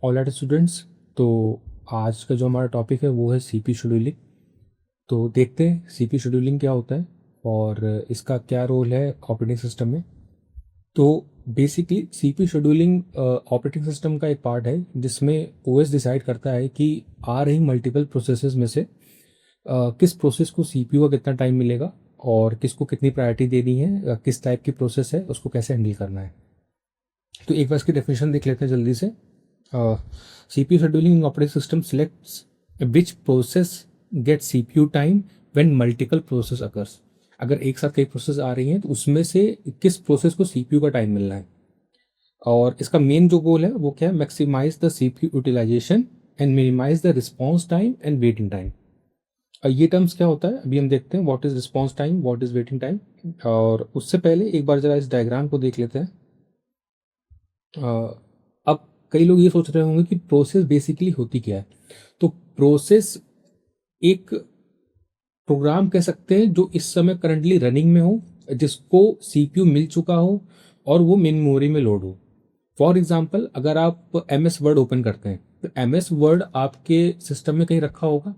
Alright students, तो आज का जो हमारा टॉपिक है वो है सीपी शेड्यूलिंग। तो देखते हैं सीपी शेड्यूलिंग क्या होता है और इसका क्या रोल है ऑपरेटिंग सिस्टम में। तो basically CP scheduling operating system का एक पार्ट है जिसमें ओएस डिसाइड करता है कि आ रही मल्टीपल प्रोसेसेस में से किस प्रोसेस को सीपीयू का कितना टाइम मिलेगा और किसको कितनी प्रायोरिटी देनी है, किस टाइप की प्रोसेस है, उसको कैसे हैंडल करना है। तो एक बार इसकी डेफिनेशन देख लेते हैं जल्दी से। CPU scheduling operating system selects which process gets CPU time when multiple process occurs। अगर एक साथ कई प्रोसेस आ रही हैं तो उसमें से किस प्रोसेस को सीपीयू का टाइम मिलना है। और इसका मेन जो गोल है वो क्या है, maximise the CPU utilisation and minimise the response time and waiting time. ये टर्म्स क्या होता है अभी हम देखते हैं, what is response time, what is waiting time. और उससे पहले एक बार जरा इस डायग्राम को देख लेते हैं। अब कई लोग ये सोच रहे होंगे कि प्रोसेस बेसिकली होती क्या है। तो प्रोसेस एक प्रोग्राम कह सकते हैं जो इस समय करंटली रनिंग में हो, जिसको सीपीयू मिल चुका हो और वो मेन मेमोरी में लोड हो। फॉर एग्जाम्पल, अगर आप एम एस वर्ड ओपन करते हैं तो एम एस वर्ड आपके सिस्टम में कहीं रखा होगा।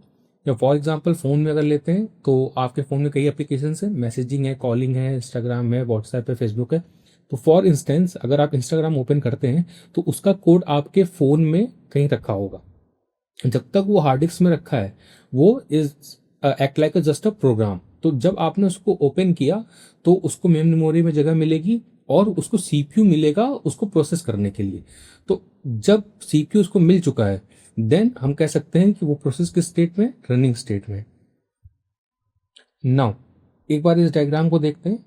या फॉर एग्जाम्पल फ़ोन में अगर लेते हैं तो आपके फ़ोन में कई एप्लीकेशन है, मैसेजिंग है, कॉलिंग है, इंस्टाग्राम है, व्हाट्सएप है, फेसबुक है। तो फॉर इंस्टेंस अगर आप इंस्टाग्राम ओपन करते हैं तो उसका कोड आपके फ़ोन में कहीं रखा होगा। जब तक वो हार्ड डिस्क में रखा है वो is act like just a program. तो जब आपने उसको ओपन किया तो उसको मेन मेमोरी में जगह मिलेगी और उसको सीपीयू मिलेगा उसको प्रोसेस करने के लिए। तो जब सीपीयू उसको मिल चुका है देन हम कह सकते हैं कि वो प्रोसेस किस स्टेट में, रनिंग स्टेट में। नाउ एक बार इस डायग्राम को देखते हैं।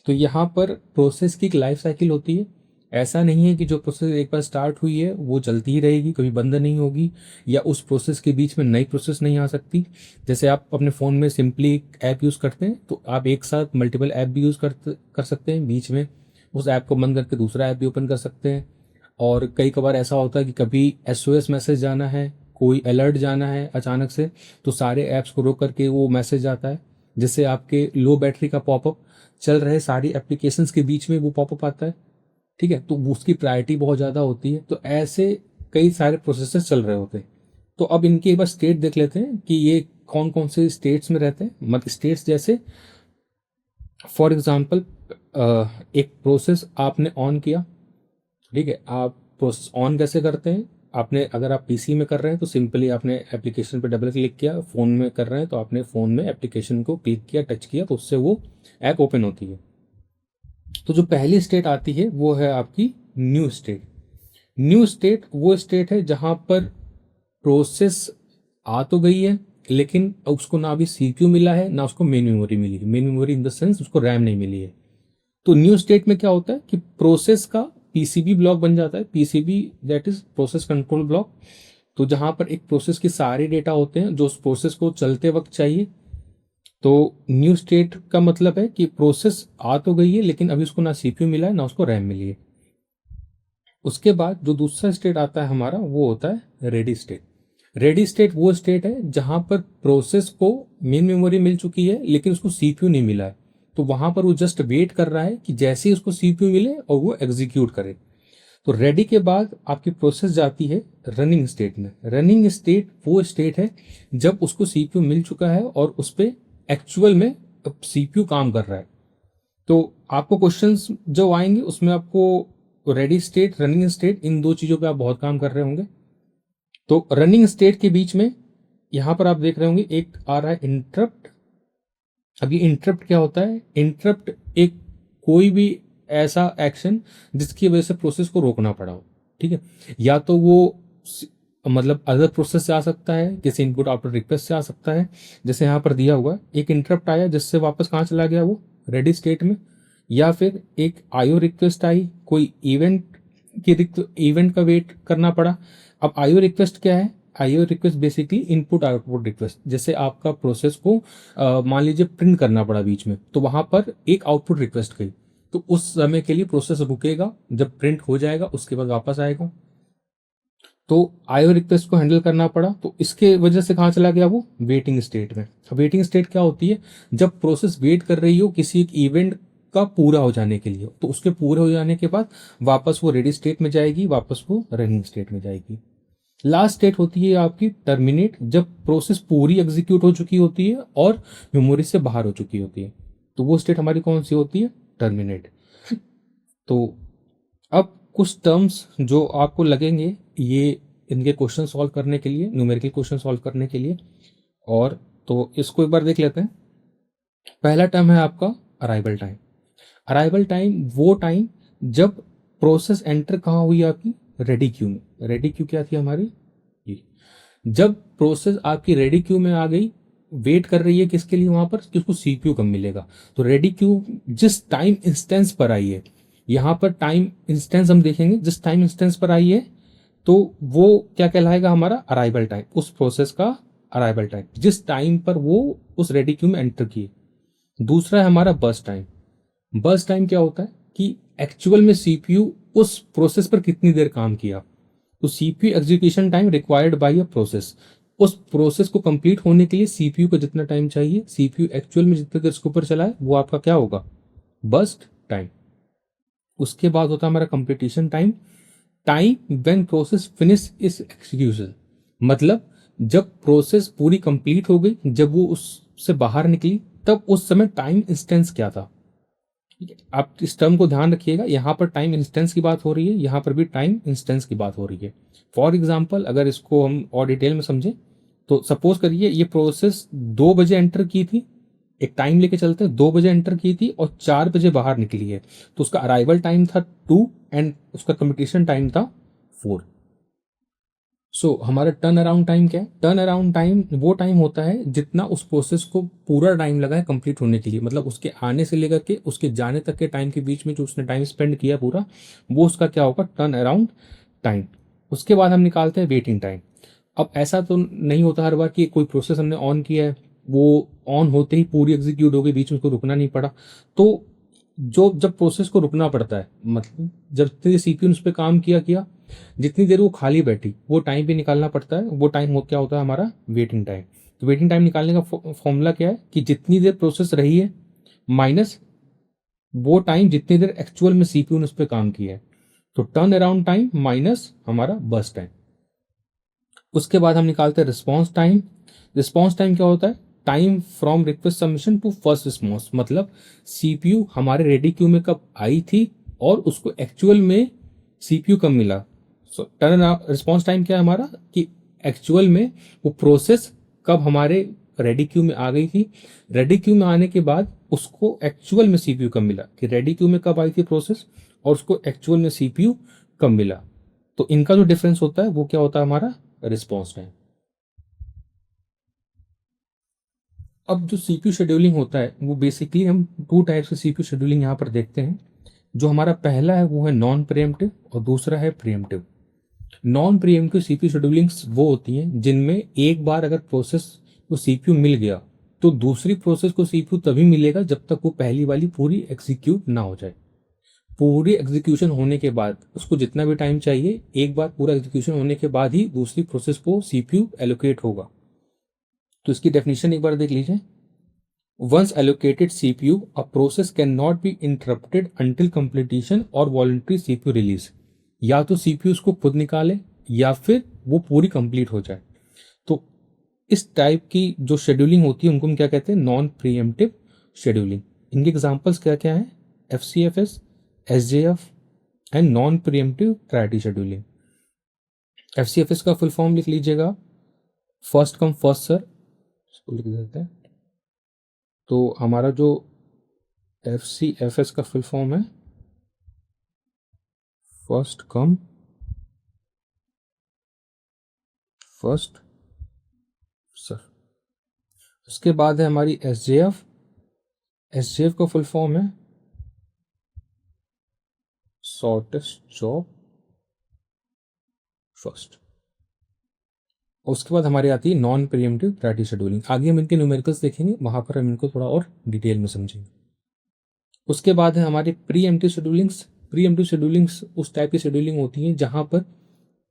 तो यहाँ पर प्रोसेस की एक लाइफ साइकिल होती है। ऐसा नहीं है कि जो प्रोसेस एक बार स्टार्ट हुई है वो चलती ही रहेगी, कभी बंद नहीं होगी, या उस प्रोसेस के बीच में नई प्रोसेस नहीं आ सकती। जैसे आप अपने फ़ोन में सिंपली ऐप यूज़ करते हैं तो आप एक साथ मल्टीपल ऐप भी यूज़ कर सकते हैं, बीच में उस ऐप को बंद करके दूसरा ऐप भी ओपन कर सकते हैं। और कई कबार ऐसा होता है कि कभी एसओएस मैसेज जाना है, कोई अलर्ट जाना है अचानक से, तो सारे ऐप्स को रोक करके वो मैसेज आता है, जिससे आपके लो बैटरी का पॉपअप चल रहे सारी एप्लीकेशंस के बीच में वो पॉपअप आता है। ठीक है, तो उसकी प्रायोरिटी बहुत ज़्यादा होती है। तो ऐसे कई सारे प्रोसेसेस चल रहे होते हैं। तो अब इनकी एक बार स्टेट देख लेते हैं कि ये कौन कौन से स्टेट्स में रहते हैं। मतलब स्टेट्स जैसे फॉर एग्जांपल एक प्रोसेस आपने ऑन किया। ठीक है, आप प्रोसेस ऑन कैसे करते हैं, आपने अगर आप पीसी में कर रहे हैं तो सिंपली आपने एप्लीकेशन पे डबल क्लिक किया, फ़ोन में कर रहे हैं तो आपने फ़ोन में एप्लीकेशन को क्लिक किया, टच किया, तो उससे वो ऐप ओपन होती है। तो जो पहली स्टेट आती है वो है आपकी न्यू स्टेट। न्यू स्टेट वो स्टेट है जहां पर प्रोसेस आ तो गई है लेकिन उसको ना अभी सीपीयू मिला है ना उसको मेन मेमोरी मिली है। Main memory in the sense उसको रैम नहीं मिली है। तो न्यू स्टेट में क्या होता है कि प्रोसेस का पीसीबी ब्लॉक बन जाता है। PCB that is process control block. तो जहां पर एक प्रोसेस के सारे डेटा होते हैं जो उस प्रोसेस को चलते वक्त चाहिए। तो न्यू स्टेट का मतलब है कि प्रोसेस आ तो गई है लेकिन अभी उसको ना सीपीयू मिला है ना उसको रैम मिली है। उसके बाद जो दूसरा स्टेट आता है हमारा वो होता है रेडी स्टेट। रेडी स्टेट वो स्टेट है जहां पर प्रोसेस को मेन मेमोरी मिल चुकी है लेकिन उसको सीपीयू नहीं मिला है। तो वहां पर वो जस्ट वेट कर रहा है कि जैसे ही उसको सीपीयू मिले और वो एग्जीक्यूट करे। तो रेडी के बाद आपकी प्रोसेस जाती है रनिंग स्टेट में। रनिंग स्टेट वो स्टेट है जब उसको सीपीयू मिल चुका है और उस पर एक्चुअल में सीपीयू काम कर रहा है। तो आपको क्वेश्चंस जो आएंगे उसमें आपको रेडी स्टेट, रनिंग स्टेट, इन दो चीज़ों पे आप बहुत काम कर रहे होंगे। तो रनिंग स्टेट के बीच में यहां पर आप देख रहे होंगे एक आ रहा है इंटरप्ट। अब ये इंटरप्ट क्या होता है, इंटरप्ट एक कोई भी ऐसा एक्शन जिसकी वजह से प्रोसेस को रोकना पड़ा हो। ठीक है, या तो वो मतलब अदर प्रोसेस से आ सकता है, किसी इनपुट आउटपुट रिक्वेस्ट से आ सकता है। जैसे यहाँ पर दिया हुआ है एक इंटरप्ट आया जिससे वापस कहाँ चला गया वो रेडी स्टेट में। या फिर एक आईओ रिक्वेस्ट आई, कोई इवेंट का वेट करना पड़ा। अब आईओ रिक्वेस्ट क्या है, IO request basically input output request. जैसे आपका प्रोसेस को मान लीजिए प्रिंट करना पड़ा बीच में, तो वहां पर एक आउटपुट रिक्वेस्ट गई, तो उस समय के लिए प्रोसेस रुकेगा, जब प्रिंट हो जाएगा उसके बाद वापस आएगा। तो आईओ रिक्वेस्ट को हैंडल करना पड़ा, तो इसके वजह से कहाँ चला गया वो वेटिंग स्टेट में। वेटिंग स्टेट क्या होती है, जब प्रोसेस वेट कर रही हो किसी एक इवेंट का पूरा हो जाने के लिए, तो उसके पूरे हो जाने के बाद वापस वो रेडी स्टेट में जाएगी, वापस वो रनिंग स्टेट में जाएगी। लास्ट स्टेट होती है आपकी टर्मिनेट, जब प्रोसेस पूरी एग्जीक्यूट हो चुकी होती है और मेमोरी से बाहर हो चुकी होती है, तो वो स्टेट हमारी कौन सी होती है? टर्मिनेट। तो अब कुछ टर्म्स जो आपको लगेंगे ये इनके क्वेश्चन सॉल्व करने के लिए, न्यूमेरिकल क्वेश्चन सॉल्व करने के लिए, और तो इसको एक बार देख लेते हैं। पहला टर्म है आपका अराइवल टाइम। अराइवल टाइम वो टाइम जब प्रोसेस एंटर कहाँ हुई आपकी? रेडी क्यू में। रेडी क्यू क्या थी हमारी? ये। जब प्रोसेस आपकी रेडी क्यू में आ गई, वेट कर रही है किसके लिए वहां पर? कि उसको सीपीयू कब मिलेगा। तो रेडी क्यू जिस टाइम इंस्टेंस पर आई है, यहां पर टाइम इंस्टेंस हम देखेंगे, जिस टाइम इंस्टेंस पर आई है तो वो क्या कहलाएगा? हमारा अराइवल टाइम। उस प्रोसेस का अराइवल टाइम जिस टाइम पर वो उस रेडी क्यू में एंटर किए। दूसरा है हमारा बर्स्ट टाइम। बर्स्ट टाइम क्या होता है कि एक्चुअल में सीपीयू उस प्रोसेस पर कितनी देर काम किया। तो CPU execution time required by a process, उस प्रोसेस को कंप्लीट होने के लिए सीपीयू को जितना टाइम चाहिए, सीपीयू एक्चुअल में जितने देर उसके ऊपर चलाए, वो आपका क्या होगा? Burst time. उसके बाद होता है हमारा completion time. Time when process finish इस एग्जीक्यूशन, मतलब जब प्रोसेस पूरी कंप्लीट हो गई, जब वो उससे बाहर निकली, तब उस समय टाइम इंस्टेंस क्या था। ठीक है, आप इस टर्म को ध्यान रखिएगा, यहां पर टाइम इंस्टेंस की बात हो रही है, यहां पर भी टाइम इंस्टेंस की बात हो रही है। फॉर एग्जाम्पल अगर इसको हम और डिटेल में समझें, तो सपोज करिए ये प्रोसेस 2 बजे एंटर की थी, एक टाइम लेके चलते हैं, 2 बजे एंटर की थी और 4 बजे बाहर निकली है, तो उसका अराइवल टाइम था 2 एंड उसका कंप्लीशन टाइम था 4। हमारा टर्न अराउंड टाइम क्या है? टर्न अराउंड टाइम वो टाइम होता है जितना उस प्रोसेस को पूरा टाइम लगा है कंप्लीट होने के लिए, मतलब उसके आने से लेकर के उसके जाने तक के टाइम के बीच में जो उसने टाइम स्पेंड किया पूरा, वो उसका क्या होगा? Turn around time. उसके बाद हम निकालते हैं वेटिंग टाइम। अब ऐसा तो नहीं होता हर बार कि कोई प्रोसेस हमने ऑन किया है, वो ऑन होते ही पूरी एग्जीक्यूट हो गई, बीच में उसको रुकना नहीं पड़ा। तो जो जब प्रोसेस को रुकना पड़ता है, मतलब जब जितनी सीपीयू ने उस पर काम किया किया, जितनी देर वो खाली बैठी, वो टाइम भी निकालना पड़ता है। वो टाइम क्या होता है? हमारा वेटिंग टाइम। तो वेटिंग टाइम निकालने का फॉर्मूला क्या है कि जितनी देर प्रोसेस रही है माइनस वो टाइम जितनी देर एक्चुअल में सीपीयू ने उस पर काम किया है। तो टर्न अराउंड टाइम माइनस हमारा बर्स्ट टाइम। उसके बाद हम निकालते हैं रिस्पॉन्स टाइम। रिस्पॉन्स टाइम क्या होता है? Time from request submission to first response, मतलब सीपीयू हमारे रेडी क्यू में कब आई थी और उसको एक्चुअल में सीपीयू कब मिला। टर्न रिस्पॉन्स टाइम क्या है हमारा? कि एक्चुअल में वो प्रोसेस कब हमारे रेडी क्यू में आ गई थी, रेडी क्यू में आने के बाद उसको एक्चुअल में सीपीयू कब मिला, कि रेडी क्यू में कब आई थी प्रोसेस और उसको एक्चुअल में सीपीयू कब मिला। तो इनका जो डिफरेंस होता है वो क्या होता है? हमारा रिस्पॉन्स टाइम। अब जो सीपीयू शेड्यूलिंग होता है वो बेसिकली हम 2 टाइप्स के सीपीयू शेड्यूलिंग यहाँ पर देखते हैं। जो हमारा पहला है वो है नॉन प्रीएम्प्टिव और दूसरा है प्रीएम्प्टिव। नॉन प्रीएम्प्टिव सीपीयू शेड्यूलिंग्स वो होती हैं जिनमें एक बार अगर प्रोसेस को सीपीयू मिल गया तो दूसरी प्रोसेस को सीपीयू तभी मिलेगा जब तक वो पहली वाली पूरी एग्जीक्यूट ना हो जाए। पूरी एग्जीक्यूशन होने के बाद उसको जितना भी टाइम चाहिए, एक बार पूरा एग्जीक्यूशन होने के बाद ही दूसरी प्रोसेस को सीपीयू एलोकेट होगा। तो इसकी डेफिनेशन एक बार देख लीजिए। Once allocated CPU, a process cannot be interrupted until completion or voluntary CPU release। या तो CPU उसको खुद निकाले या फिर वो पूरी कंप्लीट हो जाए। तो इस टाइप की जो शेड्यूलिंग होती है उनको हम क्या कहते हैं? Non pre-emptive scheduling. इनके एग्जांपल्स क्या क्या हैं? FCFS, SJF and non pre-emptive priority scheduling. FCFS का फुल फॉर्म लिख लीजिएगा, फर्स्ट कम फर्स्ट सर्व, इसको लिख देते हैं। तो हमारा जो FCFS का फुल फॉर्म है फर्स्ट कम फर्स्ट सर्व। उसके बाद है हमारी SJF। SJF का फुल फॉर्म है शॉर्टेस्ट जॉब फर्स्ट। उसके बाद हमारी आती है नॉन प्रीएम्प्टिव प्रायोरिटी शेड्यूलिंग। आगे हम इनके न्यूमेरिकल्स देखेंगे, वहां पर हम इनको थोड़ा और डिटेल में समझेंगे। उसके बाद है हमारी प्रीएम्प्टिव शेड्यूलिंग्स। प्रीएम्प्टिव शेड्यूलिंग्स उस टाइप की शेड्यूलिंग होती है जहां पर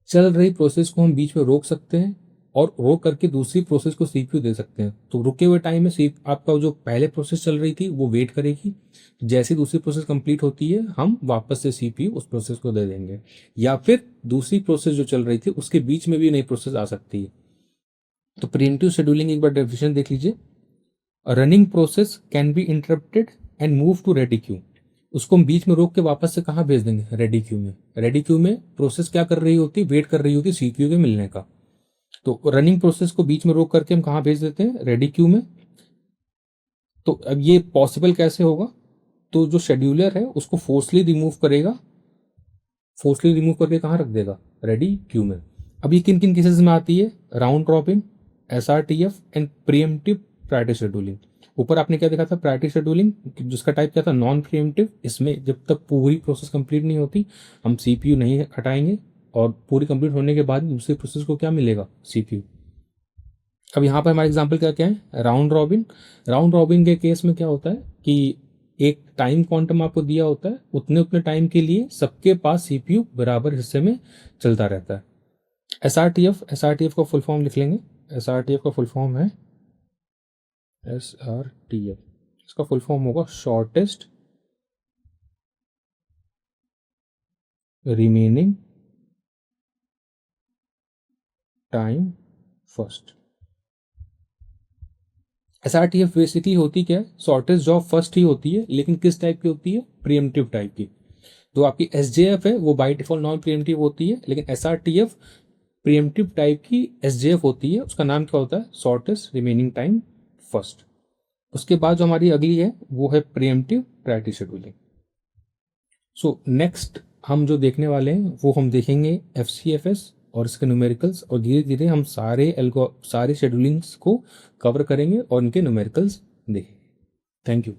चल रही प्रोसेस को हम बीच में रोक सकते हैं और रोक करके दूसरी प्रोसेस को सीपीयू दे सकते हैं। तो रुके हुए टाइम में आपका जो पहले प्रोसेस चल रही थी वो वेट करेगी, जैसी दूसरी प्रोसेस कंप्लीट होती है हम वापस से सीपीयू उस प्रोसेस को दे देंगे, या फिर दूसरी प्रोसेस जो चल रही थी उसके बीच में भी नई प्रोसेस आ सकती है। तो प्रीएम्प्टिव शेड्यूलिंग एक बार डेफिनेशन देख लीजिए। Running process can be interrupted and move to ready queue. उसको हम बीच में रोक के वापस से कहाँ भेज देंगे? रेडी क्यू में। रेडी क्यू में प्रोसेस क्या कर रही होती? वेट कर रही होती सीपीयू के मिलने का। तो रनिंग प्रोसेस को बीच में रोक करके हम कहाँ भेज देते हैं? रेडी क्यू में। तो अब ये पॉसिबल कैसे होगा? तो जो शेड्यूलर है उसको फोर्सली रिमूव करेगा, फोर्सली रिमूव करके कहाँ रख देगा? रेडी क्यू में। अब ये किन किन केसेस में आती है? Round robin, SRTF and preemptive priority scheduling. ऊपर आपने क्या देखा था? प्रायोरिटी शेड्यूलिंग, जिसका टाइप क्या था? Non pre-emptive. इसमें जब तक पूरी प्रोसेस कंप्लीट नहीं होती हम सीपीयू नहीं हटाएंगे, और पूरी कंप्लीट होने के बाद दूसरी प्रोसेस को क्या मिलेगा? सीपीयू। अब यहाँ पर हमारा एग्जाम्पल क्या क्या है? Round robin. राउंड रॉबिन के केस में क्या होता है कि एक टाइम क्वांटम आपको दिया होता है, उतने उतने टाइम के लिए सबके पास सीपीयू बराबर हिस्से में चलता रहता है। एसआरटीएफ का फुल फॉर्म लिख लेंगे। एसआरटीएफ का फुल फॉर्म है एसआरटीएफ, इसका फुल फॉर्म होगा shortest remaining time first. SRTF basically होती क्या है? शॉर्टेस्ट जॉब फर्स्ट ही होती है, लेकिन किस टाइप की होती है? प्रीएम्प्टिव टाइप की। तो आपकी एसजेएफ है वो बाय डिफॉल्ट नॉन प्रीएम्प्टिव होती है, लेकिन एसआरटीएफ प्रीएम्प्टिव टाइप की एसजेएफ होती है। उसका नाम क्या होता है? Shortest remaining time first. उसके बाद जो हमारी अगली है वो है pre-emptive priority scheduling. So next हम जो देखने वाले हैं वो हम देखेंगे एफसीएफएस और इसके न्यूमेरिकल्स, और धीरे धीरे हम सारे शेड्यूलिंग्स को कवर करेंगे और इनके न्यूमेरिकल्स देखेंगे। Thank you.